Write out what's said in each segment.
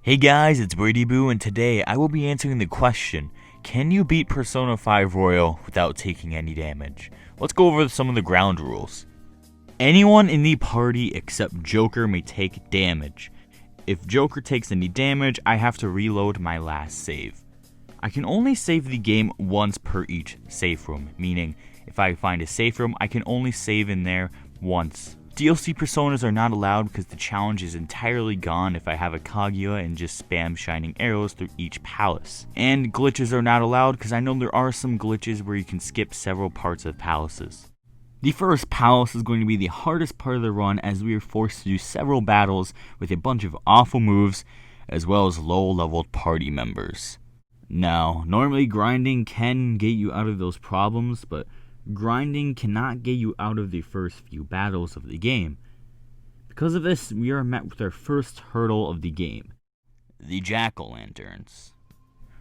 Hey guys, it's Bradyboo, and today I will be answering the question, can you beat Persona 5 Royal without taking any damage? Let's go over some of the ground rules. Anyone in the party except Joker may take damage. If Joker takes any damage, I have to reload my last save. I can only save the game once per each safe room, meaning if I find a safe room, I can only save in there once. DLC personas are not allowed because the challenge is entirely gone if I have a Kaguya and just spam shining arrows through each palace. And glitches are not allowed because I know there are some glitches where you can skip several parts of palaces. The first palace is going to be the hardest part of the run as we are forced to do several battles with a bunch of awful moves as well as low leveled party members. Now, normally grinding can get you out of those problems, but grinding cannot get you out of the first few battles of the game. Because of this, we are met with our first hurdle of the game, the jack-o'-lanterns.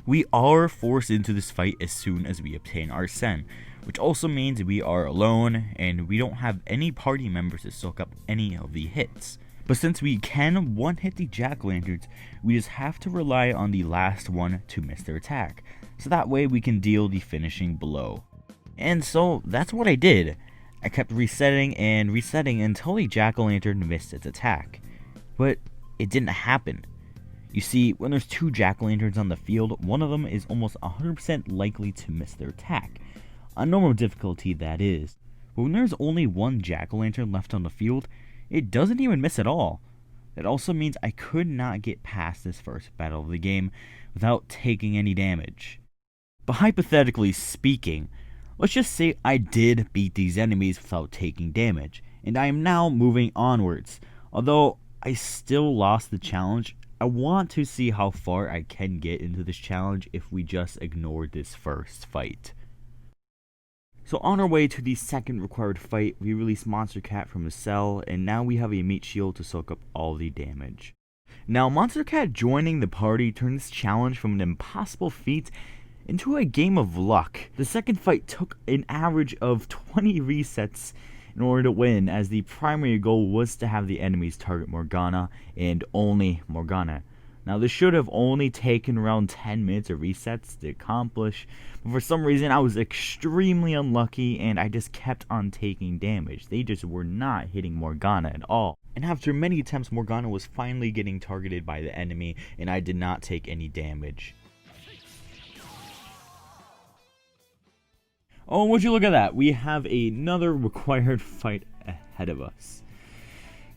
We are forced into this fight as soon as we obtain our sen, which also means we are alone and we don't have any party members to soak up any of the hits. But since we can one-hit the jack-o'-lanterns, we just have to rely on the last one to miss their attack, so that way we can deal the finishing blow. And so that's what I did. I kept resetting and resetting until the jack-o'-lantern missed its attack. But it didn't happen. You see, when there's two jack-o'-lanterns on the field, one of them is almost 100% likely to miss their attack. On normal difficulty, that is. But when there's only one jack-o'-lantern left on the field, it doesn't even miss at all. That also means I could not get past this first battle of the game without taking any damage. But hypothetically speaking, let's just say I did beat these enemies without taking damage, and I am now moving onwards. Although I still lost the challenge, I want to see how far I can get into this challenge if we just ignore this first fight. So on our way to the second required fight, we release Monster Cat from his cell, and now we have a meat shield to soak up all the damage. Now Monster Cat joining the party turned this challenge from an impossible feat into a game of luck. The second fight took an average of 20 resets in order to win, as the primary goal was to have the enemies target Morgana and only Morgana. Now this should have only taken around 10 minutes of resets to accomplish, but for some reason I was extremely unlucky and I just kept on taking damage. They just were not hitting Morgana at all. And after many attempts, Morgana was finally getting targeted by the enemy and I did not take any damage. Oh, would you look at that? We have another required fight ahead of us.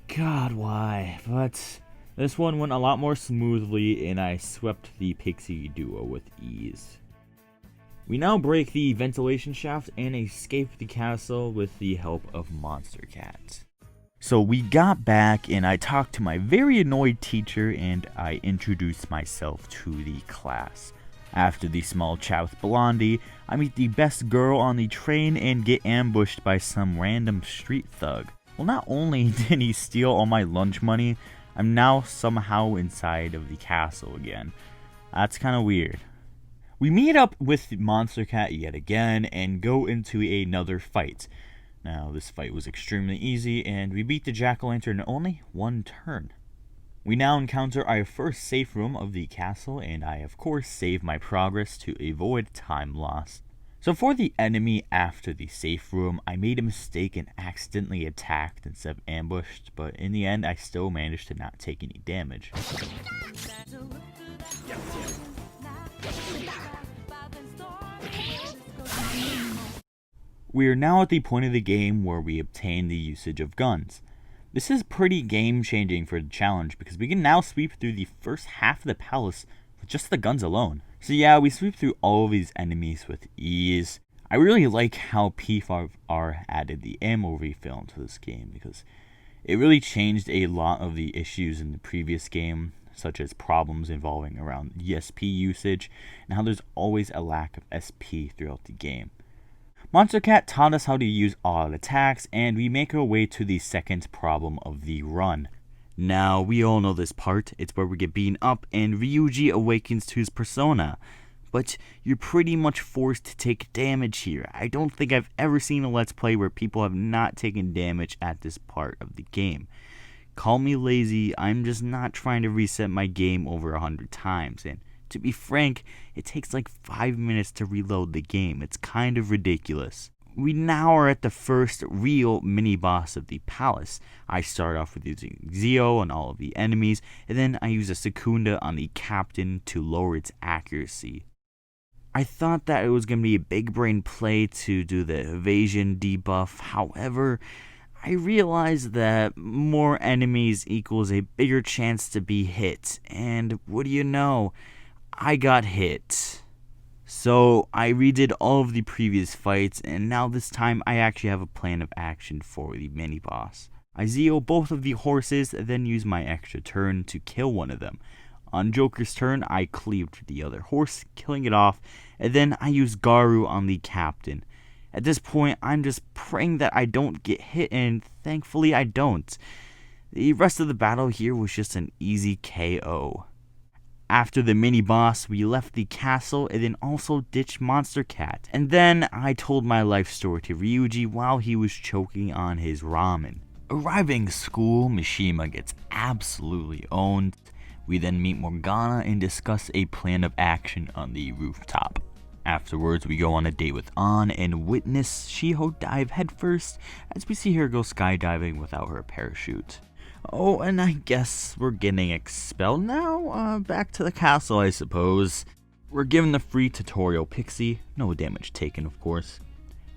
God, why? But this one went a lot more smoothly and I swept the Pixie duo with ease. We now break the ventilation shaft and escape the castle with the help of Monster Cat. So we got back and I talked to my very annoyed teacher and I introduced myself to the class. After the small chat with Blondie, I meet the best girl on the train and get ambushed by some random street thug. Well, not only did he steal all my lunch money, I'm now somehow inside of the castle again. That's kinda weird. We meet up with Monster Cat yet again and go into another fight. Now, this fight was extremely easy and we beat the jack-o'-lantern in only one turn. We now encounter our first safe room of the castle, and I of course save my progress to avoid time loss. So for the enemy after the safe room, I made a mistake and accidentally attacked instead of ambushed, but in the end I still managed to not take any damage. We are now at the point of the game where we obtain the usage of guns. This is pretty game-changing for the challenge because we can now sweep through the first half of the palace with just the guns alone. So yeah, we sweep through all of these enemies with ease. I really like how P5R added the ammo refill into this game because it really changed a lot of the issues in the previous game, such as problems involving around ESP usage and how there's always a lack of SP throughout the game. Monster Cat taught us how to use auto attacks, and we make our way to the second problem of the run. Now, we all know this part. It's where we get beaten up and Ryuji awakens to his persona. But you're pretty much forced to take damage here. I don't think I've ever seen a Let's Play where people have not taken damage at this part of the game. Call me lazy, I'm just not trying to reset my game over 100 times, and to be frank, it takes like 5 minutes to reload the game. It's kind of ridiculous. We now are at the first real mini-boss of the palace. I start off with using Zio on all of the enemies, and then I use a Secunda on the captain to lower its accuracy. I thought that it was going to be a big brain play to do the evasion debuff, however, I realized that more enemies equals a bigger chance to be hit, and what do you know, I got hit. So I redid all of the previous fights, and now this time I actually have a plan of action for the mini-boss. I Zio both of the horses, then use my extra turn to kill one of them. On Joker's turn, I cleaved the other horse, killing it off, and then I use Garu on the captain. At this point, I'm just praying that I don't get hit, and thankfully I don't. The rest of the battle here was just an easy KO. After the mini-boss, we left the castle and then also ditched Monster Cat. And then I told my life story to Ryuji while he was choking on his ramen. Arriving school, Mishima gets absolutely owned. We then meet Morgana and discuss a plan of action on the rooftop. Afterwards, we go on a date with An and witness Shiho dive headfirst as we see her go skydiving without her parachute. Oh, and I guess we're getting expelled now? Back to the castle, I suppose. We're given the free tutorial pixie, no damage taken, of course.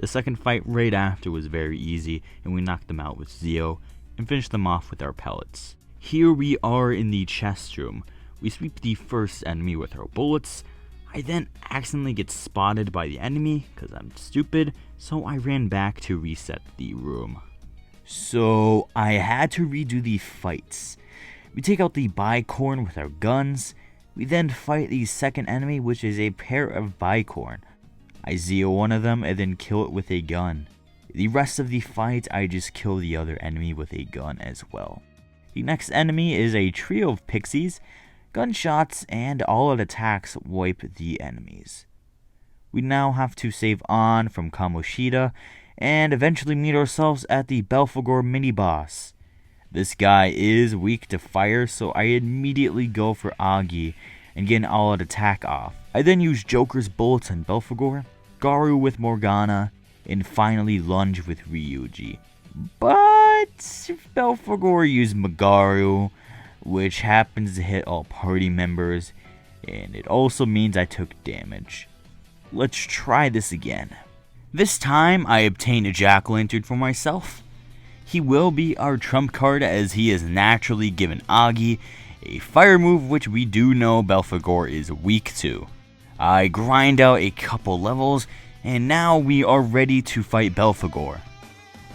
The second fight right after was very easy, and we knocked them out with Zio, and finished them off with our pellets. Here we are in the chest room. We sweep the first enemy with our bullets. I then accidentally get spotted by the enemy, because I'm stupid, so I ran back to reset the room. So I had to redo the fights. We take out the bicorn with our guns. We then fight the second enemy, which is a pair of bicorn. I Zio one of them and then kill it with a gun. The rest of the fight, I just kill the other enemy with a gun as well. The next enemy is a trio of pixies. Gunshots and all-out attacks wipe the enemies. We now have to save An from Kamoshida, and eventually meet ourselves at the Belphegor mini-boss. This guy is weak to fire, so I immediately go for Agi and get an all-out attack off. I then use Joker's bullets on Belphegor, Garu with Morgana, and finally lunge with Ryuji. But Belphegor used Magaru, which happens to hit all party members, and it also means I took damage. Let's try this again. This time, I obtained a Jack-o'-lantern for myself. He will be our trump card as he is naturally given Agi, a fire move which we do know Belphegor is weak to. I grind out a couple levels, and now we are ready to fight Belphegor.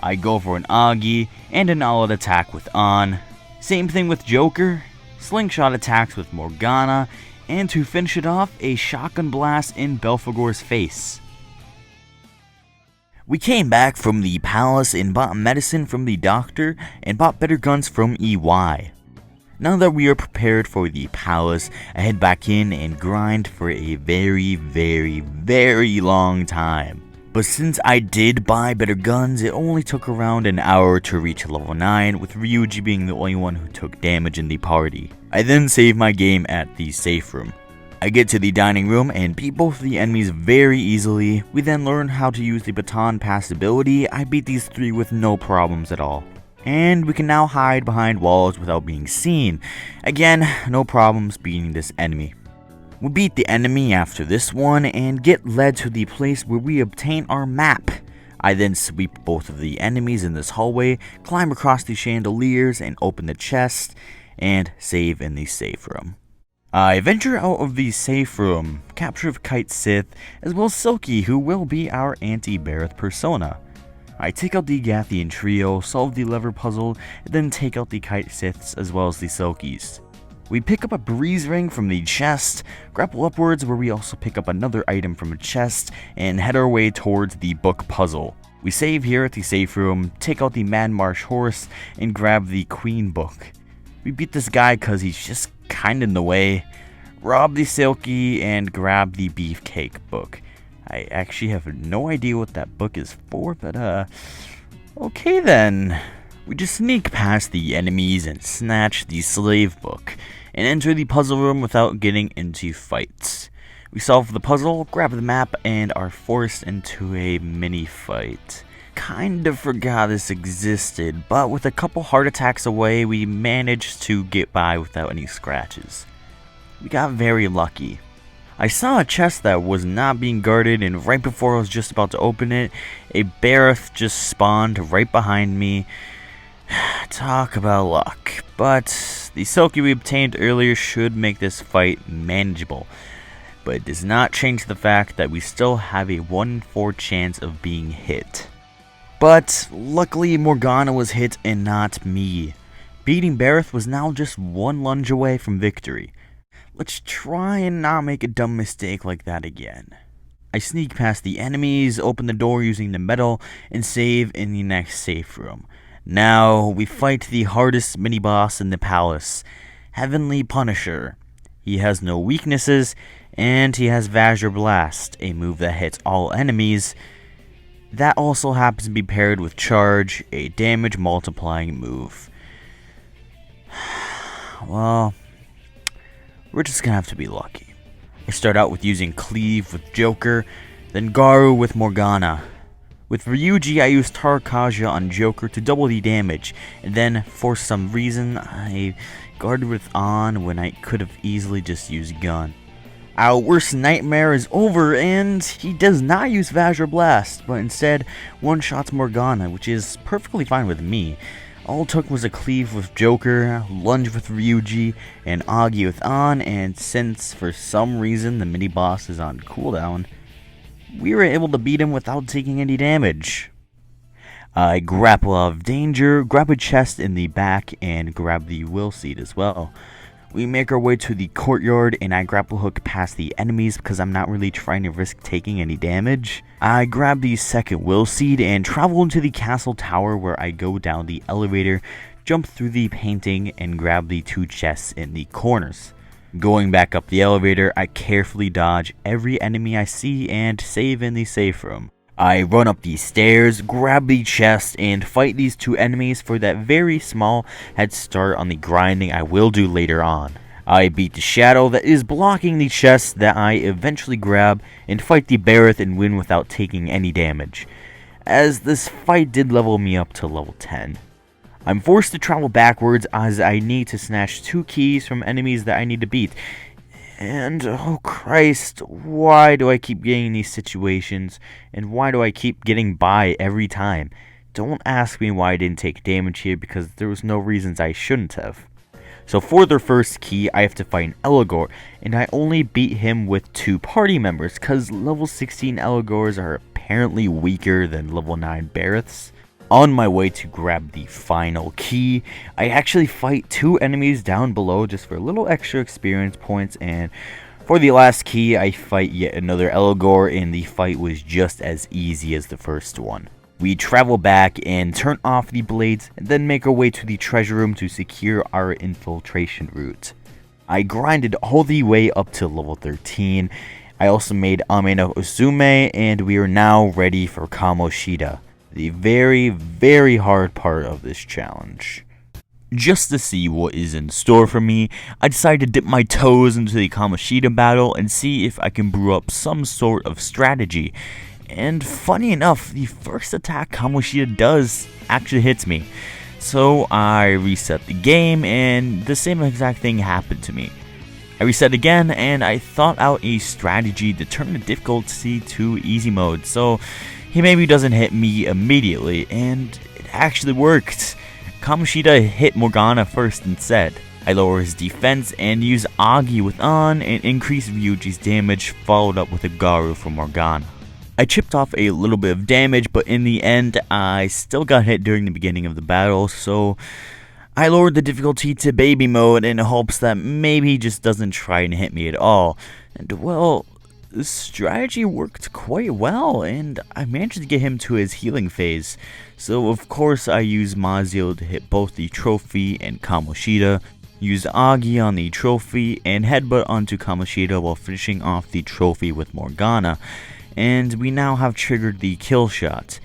I go for an Agi and an all-out attack with An. Same thing with Joker, slingshot attacks with Morgana, and to finish it off, a shotgun blast in Belphegor's face. We came back from the palace and bought medicine from the doctor and bought better guns from EY. Now that we are prepared for the palace, I head back in and grind for a very long time. But since I did buy better guns, it only took around an hour to reach level 9, with Ryuji being the only one who took damage in the party. I then save my game at the safe room. I get to the dining room and beat both of the enemies very easily. We then learn how to use the baton pass ability. I beat these 3 with no problems at all. And we can now hide behind walls without being seen. Again, no problems beating this enemy. We beat the enemy after this one and get led to the place where we obtain our map. I then sweep both of the enemies in this hallway, climb across the chandeliers and open the chest, and save in the safe room. I venture out of the safe room, capture Kite Sith, as well as Silky, who will be our anti-Bareth persona. I take out the Gathian trio, solve the lever puzzle, and then take out the Kite Siths as well as the Silkies. We pick up a breeze ring from the chest, grapple upwards where we also pick up another item from a chest, and head our way towards the book puzzle. We save here at the safe room, take out the Mad Marsh horse, and grab the Queen book. We beat this guy cause he's just kinda in the way, rob the Silky, and grab the Beefcake book. I actually have no idea what that book is for, but okay then. We just sneak past the enemies and snatch the slave book, and enter the puzzle room without getting into fights. We solve the puzzle, grab the map, and are forced into a mini fight. Kind of forgot this existed, but with a couple heart attacks away, we managed to get by without any scratches. We got very lucky. I saw a chest that was not being guarded, and right before I was just about to open it, a Bareth just spawned right behind me. Talk about luck. But the Silky we obtained earlier should make this fight manageable. But it does not change the fact that we still have a 1 in 4 chance of being hit. But luckily Morgana was hit and not me. Beating Bareth was now just 1 lunge away from victory. Let's try and not make a dumb mistake like that again. I sneak past the enemies, open the door using the metal, and save in the next safe room. Now we fight the hardest mini-boss in the palace, Heavenly Punisher. He has no weaknesses, and he has Vajra Blast, a move that hits all enemies. That also happens to be paired with Charge, a damage multiplying move. Well, we're just gonna have to be lucky. I start out with using Cleave with Joker, then Garu with Morgana. With Ryuji, I use Tarkaja on Joker to double the damage, and then, for some reason, I guarded with On when I could have easily just used Gun. Our worst nightmare is over, and he does not use Vajra Blast, but instead one-shots Morgana, which is perfectly fine with me. All it took was a Cleave with Joker, Lunge with Ryuji, and Agi with On, and since for some reason the mini-boss is on cooldown, we were able to beat him without taking any damage. I grapple out of danger, grab a chest in the back, and grab the will seed as well. We make our way to the courtyard, and I grapple hook past the enemies because I'm not really trying to risk taking any damage. I grab the second will seed and travel into the castle tower, where I go down the elevator, jump through the painting, and grab the 2 chests in the corners. Going back up the elevator, I carefully dodge every enemy I see and save in the safe room. I run up the stairs, grab the chest, and fight these 2 enemies for that very small head start on the grinding I will do later on. I beat the shadow that is blocking the chest that I eventually grab, and fight the Bareth and win without taking any damage, as this fight did level me up to level 10. I'm forced to travel backwards as I need to snatch 2 keys from enemies that I need to beat. And, oh Christ, why do I keep getting in these situations, and why do I keep getting by every time? Don't ask me why I didn't take damage here, because there was no reasons I shouldn't have. So for the first key, I have to fight an Eligor, and I only beat him with 2 party members, because level 16 Eligors are apparently weaker than level 9 Bareths. On my way to grab the final key, I actually fight 2 enemies down below just for a little extra experience points, and for the last key, I fight yet another Eligor, and the fight was just as easy as the first one. We travel back and turn off the blades, and then make our way to the treasure room to secure our infiltration route. I grinded all the way up to level 13. I also made Ame no Uzume, and we are now ready for Kamoshida, the very, very hard part of this challenge. Just to see what is in store for me, I decided to dip my toes into the Kamoshida battle and see if I can brew up some sort of strategy. And funny enough, the first attack Kamoshida does actually hits me. So I reset the game, and the same exact thing happened to me. I reset again, and I thought out a strategy to turn the difficulty to easy mode, so he maybe doesn't hit me immediately, and it actually worked. Kamoshida hit Morgana first instead. I lower his defense and use Agi with On and increase Ryuji's damage, followed up with a Garu for Morgana. I chipped off a little bit of damage, but in the end, I still got hit during the beginning of the battle, so I lowered the difficulty to baby mode in hopes that maybe he just doesn't try and hit me at all. And well, the strategy worked quite well, and I managed to get him to his healing phase. So of course I used Mazio to hit both the trophy and Kamoshida, used Agi on the trophy, and headbutt onto Kamoshida while finishing off the trophy with Morgana. And we now have triggered the kill shot.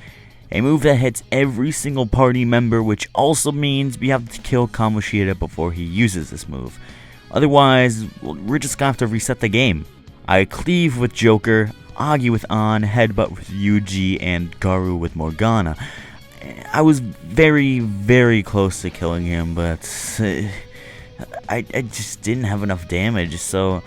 A move that hits every single party member, which also means we have to kill Kamoshida before he uses this move. Otherwise, we're just gonna have to reset the game. I cleave with Joker, Agi with An, Headbutt with Yuji, and Garu with Morgana. I was very, very close to killing him, but I just didn't have enough damage, so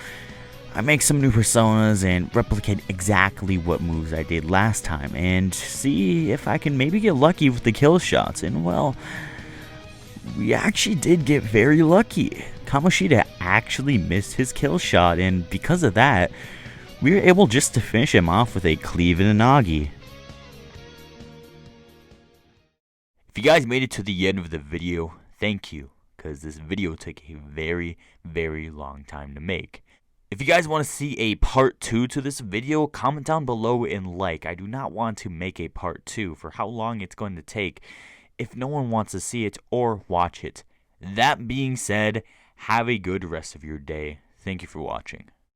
I make some new personas and replicate exactly what moves I did last time, and see if I can maybe get lucky with the kill shots. And well, we actually did get very lucky. Kamoshida actually missed his kill shot, and because of that, we were able just to finish him off with a cleave and a Nagi. If you guys made it to the end of the video, thank you, because this video took a very, very long time to make. If you guys want to see a part 2 to this video, comment down below and like. I do not want to make a part 2 for how long it's going to take if no one wants to see it or watch it. That being said, have a good rest of your day. Thank you for watching.